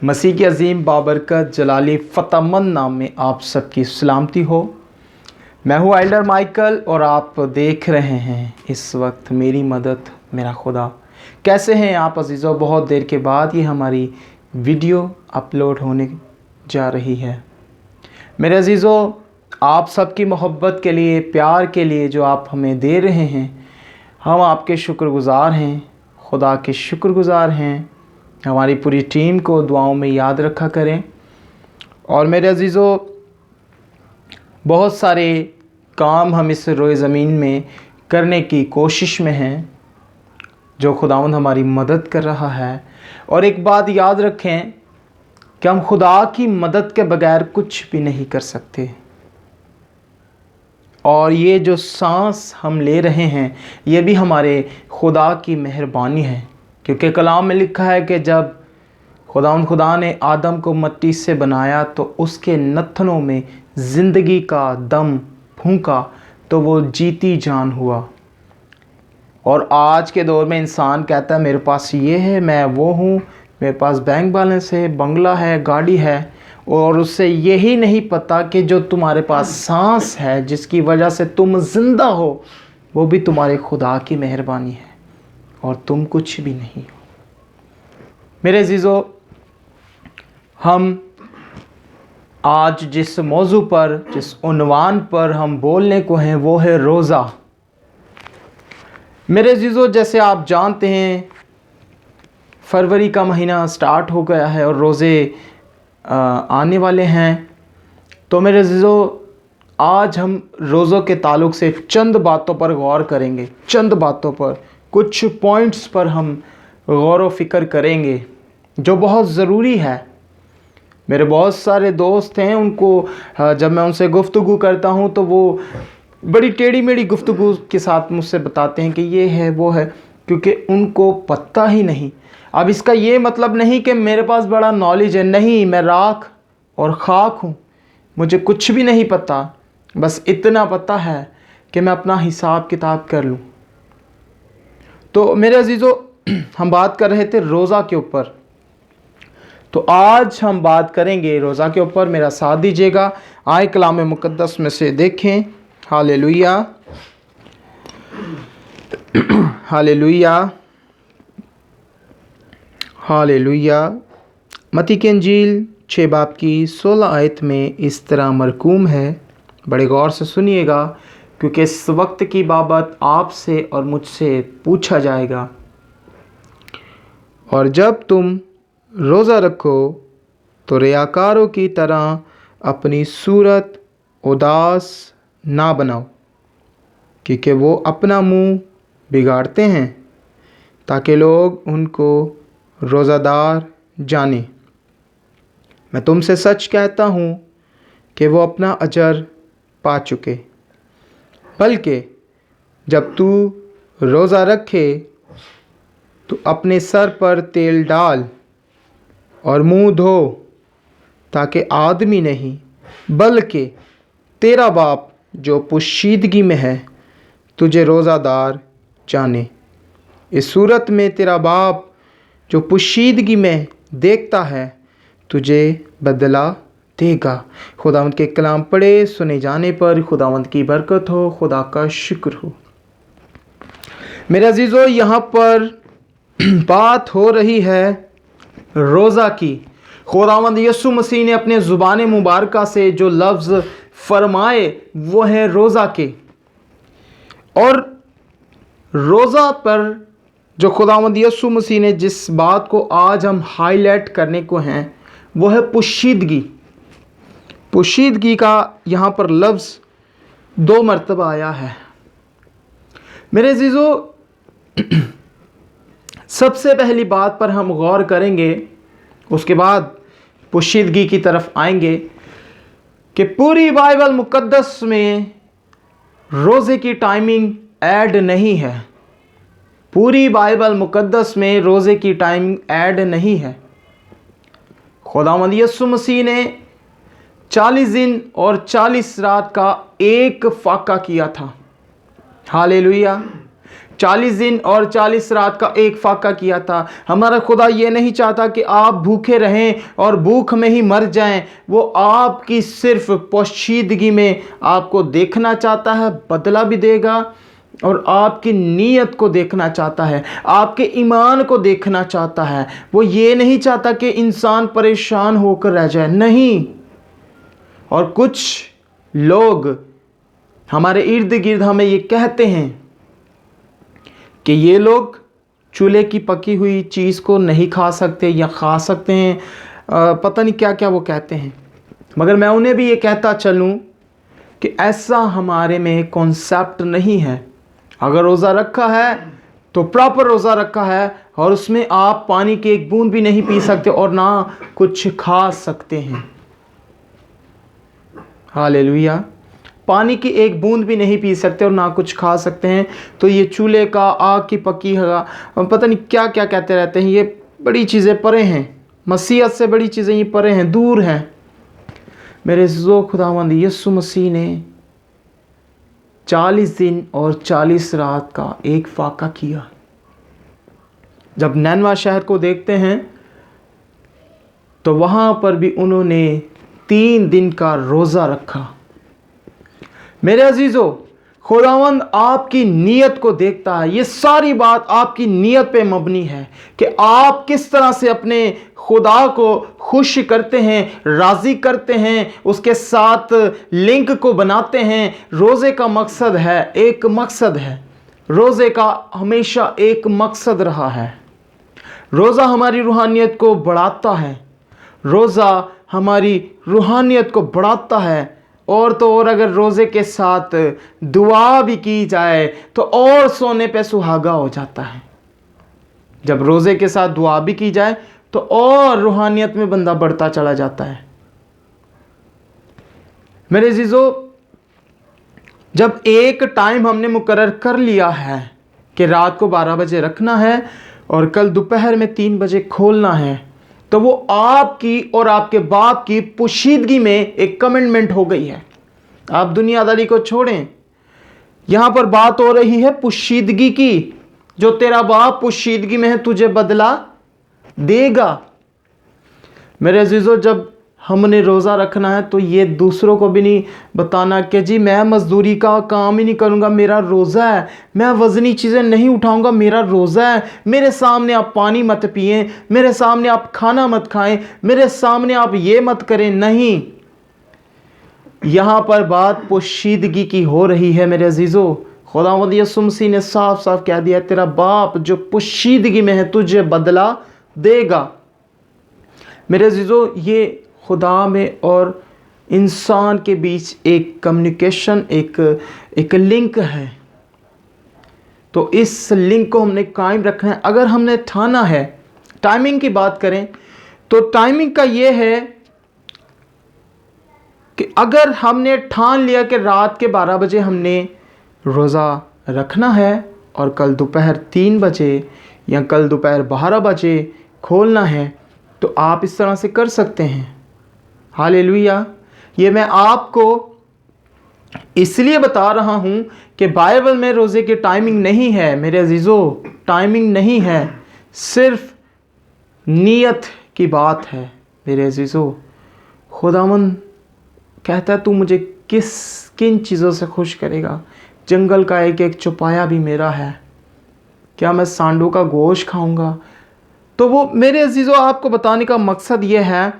मसीह की अजीम बाबरकत जलाली फ़तहमंद नाम में आप सबकी सलामती हो। मैं हूँ एल्डर माइकल और आप देख रहे हैं इस वक्त मेरी मदद मेरा खुदा। कैसे हैं आप अजीज़ों? बहुत देर के बाद ये हमारी वीडियो अपलोड होने जा रही है। मेरे अजीज़ों, आप सबकी मोहब्बत के लिए, प्यार के लिए जो आप हमें दे रहे हैं, हम आपके शुक्रगुज़ार हैं, खुदा के शुक्रगुज़ार हैं। हमारी पूरी टीम को दुआओं में याद रखा करें। और मेरे अजीज़ों, बहुत सारे काम हम इस रोए ज़मीन में करने की कोशिश में हैं, जो खुदावंद हमारी मदद कर रहा है। और एक बात याद रखें कि हम खुदा की मदद के बगैर कुछ भी नहीं कर सकते। और ये जो सांस हम ले रहे हैं, ये भी हमारे खुदा की मेहरबानी है, क्योंकि कलाम में लिखा है कि जब खुदा ने आदम को मिट्टी से बनाया तो उसके नथनों में ज़िंदगी का दम फूंका तो वो जीती जान हुआ। और आज के दौर में इंसान कहता है मेरे पास ये है, मैं वो हूँ, मेरे पास बैंक बैलेंस है, बंगला है, गाड़ी है, और उससे यही नहीं पता कि जो तुम्हारे पास सांस है, जिसकी वजह से तुम ज़िंदा हो, वो भी तुम्हारे खुदा की मेहरबानी है और तुम कुछ भी नहीं हो। मेरे अजीज़ों, हम आज जिस मौजू पर, जिस उन्वान पर हम बोलने को हैं, वो है रोज़ा। मेरे अजीज़ों, जैसे आप जानते हैं फरवरी का महीना स्टार्ट हो गया है और रोज़े आने वाले हैं। तो मेरे अजीज़ों, आज हम रोज़ों के ताल्लुक़ से चंद बातों पर गौर करेंगे, चंद बातों पर, कुछ पॉइंट्स पर हम गौर व फिक्र करेंगे जो बहुत ज़रूरी है। मेरे बहुत सारे दोस्त हैं, उनको जब मैं उनसे गुफ्तगू करता हूं तो वो बड़ी टेढ़ी मेढ़ी गुफ्तगू के साथ मुझसे बताते हैं कि ये है वो है, क्योंकि उनको पता ही नहीं। अब इसका ये मतलब नहीं कि मेरे पास बड़ा नॉलेज है, नहीं, मैं राख और खाक हूँ, मुझे कुछ भी नहीं पता। बस इतना पता है कि मैं अपना हिसाब किताब कर लूँ। तो मेरे अजीज़ों, हम बात कर रहे थे रोज़ा के ऊपर, तो आज हम बात करेंगे रोज़ा के ऊपर। मेरा साथ दीजिएगा, आए कलाम मुक़द्दस में से देखें। Hallelujah, hallelujah, hallelujah. मत्ती की इंजील 6 बाब की 16 आयत में इस तरह मरकूम है, बड़े गौर से सुनिएगा, क्योंकि इस वक्त की बाबत आपसे और मुझसे पूछा जाएगा। और जब तुम रोज़ा रखो तो रियाकारों की तरह अपनी सूरत उदास ना बनाओ, क्योंकि वो अपना मुंह बिगाड़ते हैं ताकि लोग उनको रोज़ादार जाने। मैं तुमसे सच कहता हूँ कि वो अपना अजर पा चुके। बल्कि जब तू रोज़ा रखे तो अपने सर पर तेल डाल और मुंह धो, ताकि आदमी नहीं बल्कि तेरा बाप जो पोशीदगी में है तुझे रोज़ादार जाने। इस सूरत में तेरा बाप जो पोशीदगी में देखता है तुझे बदला देगा। खुदावंद के कलाम पढ़े सुने जाने पर खुदावंद की बरकत हो, खुदा का शुक्र हो। मेरे अजीज़ों, यहाँ पर बात हो रही है रोज़ा की। खुदावंद यीशु मसीह ने अपने ज़ुबान मुबारका से जो लफ्ज़ फरमाए वो है रोज़ा के। और रोज़ा पर जो खुदावंद यीशु मसीह ने जिस बात को आज हम हाईलाइट करने को हैं वो है पोशीदगी। पोशीदगी का यहाँ पर लफ्ज़ 2 मरतबा आया है। मेरे अजीज़ों, सबसे पहली बात पर हम गौर करेंगे, उसके बाद पोशीदगी की तरफ आएंगे कि पूरी बाइबल मुक़द्दस में रोज़े की टाइमिंग ऐड नहीं है। पूरी बाइबल मुक़द्दस में रोज़े की टाइमिंग ऐड नहीं है। खुदावंद यीशु मसीह ने 40 दिन और 40 रात का एक फाका किया था। हालेलुया। 40 दिन और 40 रात का एक फाका किया था। हमारा खुदा ये नहीं चाहता कि आप भूखे रहें और भूख में ही मर जाएं। वो आपकी सिर्फ पोशीदगी में आपको देखना चाहता है, बदला भी देगा, और आपकी नीयत को देखना चाहता है, आपके ईमान को देखना चाहता है। वो ये नहीं चाहता कि इंसान परेशान होकर रह जाए, नहीं। और कुछ लोग हमारे इर्द गिर्द हमें ये कहते हैं कि ये लोग चूल्हे की पकी हुई चीज़ को नहीं खा सकते या खा सकते हैं, पता नहीं क्या क्या वो कहते हैं। मगर मैं उन्हें भी ये कहता चलूँ कि ऐसा हमारे में कॉन्सेप्ट नहीं है। अगर रोज़ा रखा है तो प्रॉपर रोज़ा रखा है, और उसमें आप पानी की एक बूंद भी नहीं पी सकते और ना कुछ खा सकते हैं। हालेलुया। पानी की एक बूंद भी नहीं पी सकते और ना कुछ खा सकते हैं। तो ये चूल्हे का, आग की पकी हवा, पता नहीं क्या क्या कहते रहते हैं, ये बड़ी चीज़ें परे हैं। मसीहत से बड़ी चीज़ें ये परे हैं, दूर हैं। मेरे जो खुदावंद यीशु मसीह ने 40 दिन और 40 रात का एक फाका किया। जब नैनवा शहर को देखते हैं तो वहाँ पर भी उन्होंने 3 दिन का रोज़ा रखा। मेरे अजीज़ों, खुदावंद आपकी नीयत को देखता है। ये सारी बात आपकी नीयत पे मबनी है कि आप किस तरह से अपने खुदा को खुश करते हैं, राज़ी करते हैं, उसके साथ लिंक को बनाते हैं। रोज़े का मकसद है, एक मकसद है। रोज़े का हमेशा एक मकसद रहा है। रोज़ा हमारी रूहानियत को बढ़ाता है। रोज़ा हमारी रूहानियत को बढ़ाता है। और तो और अगर रोज़े के साथ दुआ भी की जाए तो और सोने पे सुहागा हो जाता है। जब रोज़े के साथ दुआ भी की जाए तो और रूहानियत में बंदा बढ़ता चला जाता है। मेरे अज़ीज़ों, जब एक टाइम हमने मुकर्रर कर लिया है कि रात को 12 बजे रखना है और कल दोपहर में 3 बजे खोलना है, तो वो आपकी और आपके बाप की पोशीदगी में एक कमिटमेंट हो गई है। आप दुनियादारी को छोड़ें, यहां पर बात हो रही है पोशीदगी की। जो तेरा बाप पोशीदगी में है तुझे बदला देगा। मेरे अजीजों, जब हमने रोज़ा रखना है तो ये दूसरों को भी नहीं बताना कि जी मैं मजदूरी का काम ही नहीं करूँगा, मेरा रोज़ा है, मैं वज़नी चीज़ें नहीं उठाऊँगा, मेरा रोज़ा है। मेरे सामने आप पानी मत पिएं, मेरे सामने आप खाना मत खाएं, मेरे सामने आप ये मत करें। नहीं, यहाँ पर बात पोशीदगी की हो रही है। मेरे अजीज़ों, खुदावंद यीशु मसीह ने साफ साफ कह दिया, तेरा बाप जो पोशीदगी में है तुझे बदला देगा। मेरे अजीज़ों, ये खुदा में और इंसान के बीच एक कम्युनिकेशन, एक लिंक है। तो इस लिंक को हमने कायम रखना है। अगर हमने ठाना है, टाइमिंग की बात करें तो टाइमिंग का ये है कि अगर हमने ठान लिया कि रात के 12 बजे हमने रोज़ा रखना है और कल दोपहर 3 बजे या कल दोपहर 12 बजे खोलना है, तो आप इस तरह से कर सकते हैं। हालेलुया। ये मैं आपको इसलिए बता रहा हूँ कि बाइबल में रोज़े की टाइमिंग नहीं है। मेरे अजीज़ों, टाइमिंग नहीं है, सिर्फ नीयत की बात है। मेरे अजीज़ों, खुदावंद कहता है तू मुझे किन चीज़ों से खुश करेगा। जंगल का एक एक चौपाया भी मेरा है, क्या मैं सांडों का गोश्त खाऊंगा? तो वो मेरे अजीज़ों, आपको बताने का मकसद ये है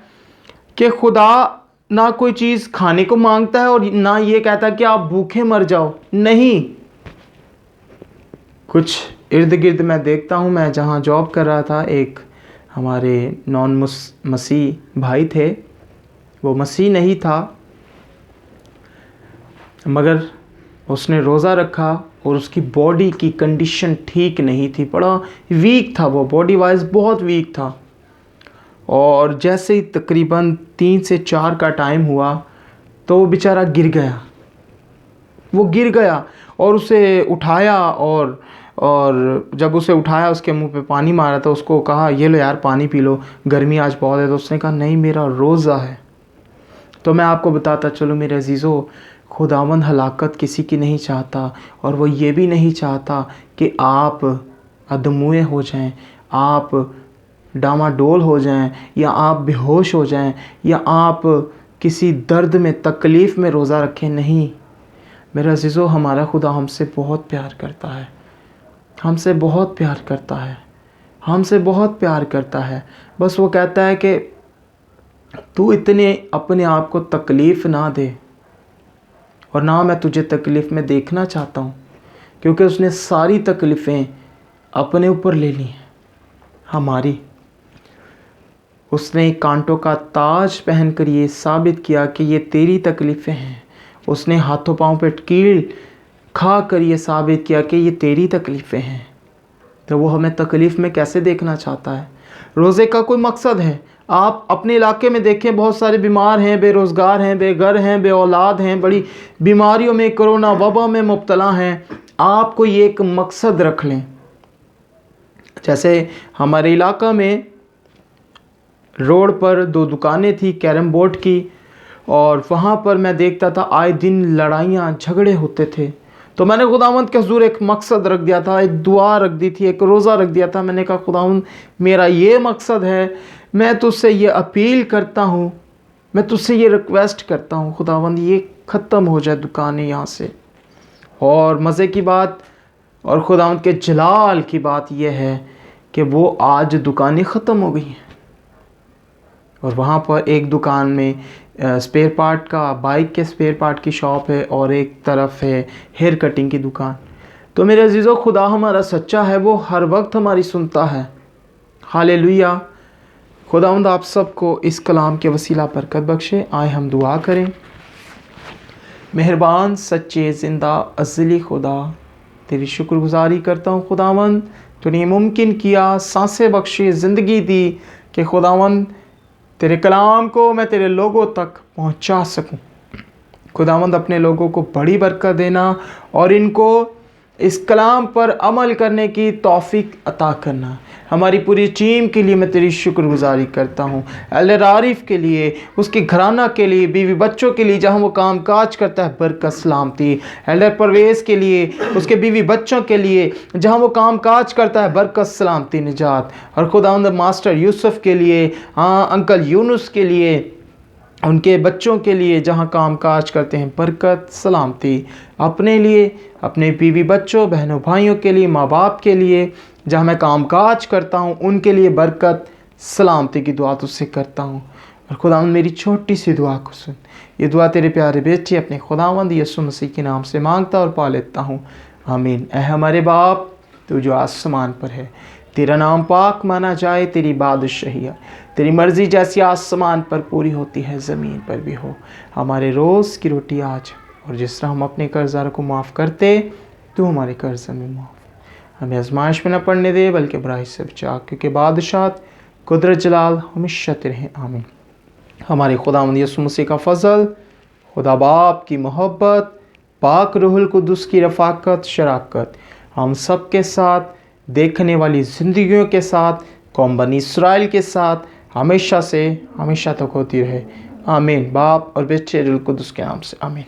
कि खुदा ना कोई चीज़ खाने को मांगता है और ना ये कहता कि आप भूखे मर जाओ। नहीं, कुछ इर्द गिर्द मैं देखता हूँ, मैं जहाँ जॉब कर रहा था, एक हमारे नॉन मसीह भाई थे। वो मसीह नहीं था मगर उसने रोज़ा रखा और उसकी बॉडी की कंडीशन ठीक नहीं थी, बड़ा वीक था, वो बॉडी वाइज बहुत वीक था। और जैसे ही तकरीबन 3 से 4 का टाइम हुआ तो वो बेचारा गिर गया। वो गिर गया और उसे उठाया और जब उसे उठाया उसके मुंह पे पानी मारा, तो उसको कहा ये लो यार पानी पी लो, गर्मी आज बहुत है। तो उसने कहा नहीं, मेरा रोज़ा है। तो मैं आपको बताता चलूँ मेरे अजीज़ों, खुदावंद हलाकत किसी की नहीं चाहता, और वो ये भी नहीं चाहता कि आप अधमुए हो जाएं, आप डामाडोल हो जाएं, या आप बेहोश हो जाएं, या आप किसी दर्द में तकलीफ़ में रोज़ा रखें। नहीं मेरे अज़ीज़ों, हमारा खुदा हमसे बहुत प्यार करता है, हमसे बहुत प्यार करता है, हमसे बहुत प्यार करता है। बस वो कहता है कि तू इतने अपने आप को तकलीफ़ ना दे, और ना मैं तुझे तकलीफ़ में देखना चाहता हूँ, क्योंकि उसने सारी तकलीफ़ें अपने ऊपर ले ली हैं हमारी। उसने कांटों का ताज पहनकर ये साबित किया कि ये तेरी तकलीफ़ें हैं। उसने हाथों पाँव पे कील खा कर ये साबित किया कि ये तेरी तकलीफ़ें हैं। तो वो हमें तकलीफ़ में कैसे देखना चाहता है? रोज़े का कोई मकसद है। आप अपने इलाके में देखें, बहुत सारे बीमार हैं, बेरोज़गार हैं, बेघर हैं, बे औलाद हैं, बड़ी बीमारियों में, कोरोना वबा में मुब्तला हैं। आप कोई एक मकसद रख लें। जैसे हमारे इलाका में रोड पर 2 दुकानें थी कैरम बोर्ड की, और वहाँ पर मैं देखता था आए दिन लड़ाइयाँ झगड़े होते थे। तो मैंने खुदावंद के हुज़ूर एक मकसद रख दिया था, एक दुआ रख दी थी, एक रोज़ा रख दिया था। मैंने कहा खुदावंद मेरा ये मकसद है, मैं तुझसे ये अपील करता हूँ, मैं तुझसे ये रिक्वेस्ट करता हूँ खुदावंद ये ख़त्म हो जाए दुकानें यहाँ से। और मज़े की बात और खुदावंद के जलाल की बात यह है कि वो आज दुकानें ख़त्म हो गई हैं, और वहाँ पर एक दुकान में स्पेयर पार्ट का, बाइक के स्पेयर पार्ट की शॉप है, और एक तरफ है हेयर कटिंग की दुकान। तो मेरे अजीज़ों, खुदा हमारा सच्चा है, वो हर वक्त हमारी सुनता है। हालेलुया। खुदावंद आप सबको इस कलाम के वसीला बरकत बख्शे। आए हम दुआ करें। मेहरबान सच्चे ज़िंदा अज़ली खुदा, तेरी शुक्रगुजारी करता हूँ खुदावंद, तूने मुमकिन किया, सांसें बख्शी, ज़िंदगी दी कि खुदावंद तेरे कलाम को मैं तेरे लोगों तक पहुंचा सकूं। खुदावंद अपने लोगों को बड़ी बरकत देना, और इनको इस कलाम पर अमल करने की तौफीक अता करना। हमारी पूरी टीम के लिए मैं तेरी शुक्रगुजारी करता हूँ। एल्डर आरिफ के लिए, उसके घराना के लिए, बीवी बच्चों के लिए जहाँ वो काम काज करता है, बरकत सलामती। एल्डर परवेज़ के लिए, उसके बीवी बच्चों के लिए जहाँ वो काम काज करता है, बरकत सलामती निजात। और खुदावंद मास्टर यूसुफ के लिए, हाँ अंकल यूनुस के लिए, उनके बच्चों के लिए जहाँ काम काज करते हैं, बरकत सलामती। अपने लिए, अपने बीवी बच्चों, बहनों भाइयों के लिए, माँ बाप के लिए जहाँ मैं काम काज करता हूँ, उनके लिए बरकत सलामती की दुआ तुझसे करता हूँ। और खुदावंद मेरी छोटी सी दुआ को सुन। ये दुआ तेरे प्यारे बेटे अपने खुदावंद यीशु मसीह के नाम से मांगता और पा लेता हूँ, आमीन। ऐ हमारे बाप, तू जो आसमान पर है, तेरा नाम पाक माना जाए, तेरी बादशाही, तेरी मर्ज़ी जैसी आसमान पर पूरी होती है, ज़मीन पर भी हो। हमारे रोज़ की रोटी आज, और जिस तरह हम अपने कर्ज़दारों को माफ़ करते, तू हमारे कर्ज़ में माफ़। हमें आज़माइश में न पड़ने दे, बल्कि बुराई से बचा, क्योंकि बादशाहत, कुदरत, जलाल हमेशा तेरे हैं, आमीन। हमारे खुदावंद यीशु मसीह का फ़ज़ल, खुदा बाप की मोहब्बत, पाक रूहुल कुद्दुस की रफ़ाकत, शराकत हम सब के साथ, देखने वाली ज़िंदगियों के साथ, कौम बनी इस्राएल के साथ हमेशा से हमेशा तक होती रहे, आमीन। बाप और बेटे रूहुल कुद्दुस के नाम से, आमीन।